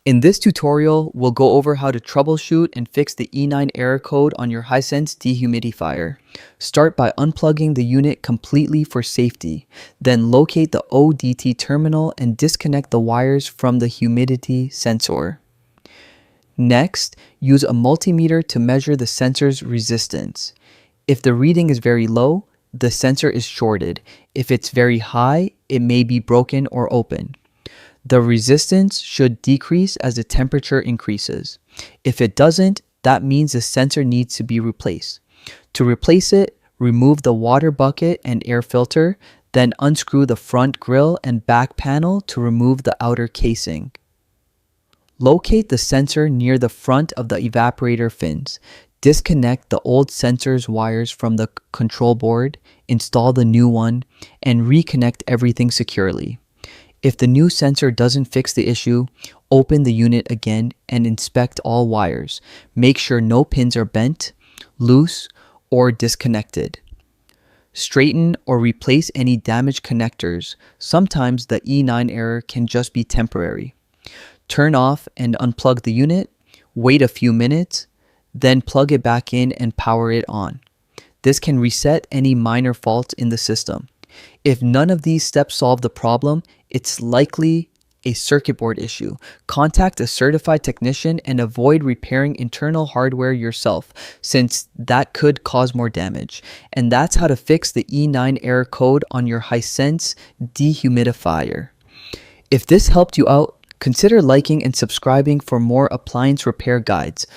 In this tutorial, we'll go over how to troubleshoot and fix the E9 error code on your Hisense Dehumidifier. Start by unplugging the unit completely for safety. Then locate the ODT terminal and disconnect the wires from the humidity sensor. Next, use a multimeter to measure the sensor's resistance. If the reading is very low, the sensor is shorted. If it's very high, it may be broken or open. The resistance should decrease as the temperature increases. If it doesn't, that means the sensor needs to be replaced. To replace it, remove the water bucket and air filter, then unscrew the front grille and back panel to remove the outer casing. Locate the sensor near the front of the evaporator fins. Disconnect the old sensor's wires from the control board, install the new one, and reconnect everything securely. If the new sensor doesn't fix the issue, open the unit again and inspect all wires. Make sure no pins are bent, loose, or disconnected. Straighten or replace any damaged connectors. Sometimes the E9 error can just be temporary. Turn off and unplug the unit, wait a few minutes, then plug it back in and power it on. This can reset any minor faults in the system. If none of these steps solve the problem, it's likely a circuit board issue. Contact a certified technician and avoid repairing internal hardware yourself, since that could cause more damage. And that's how to fix the E9 error code on your Hisense Dehumidifier. If this helped you out, consider liking and subscribing for more appliance repair guides.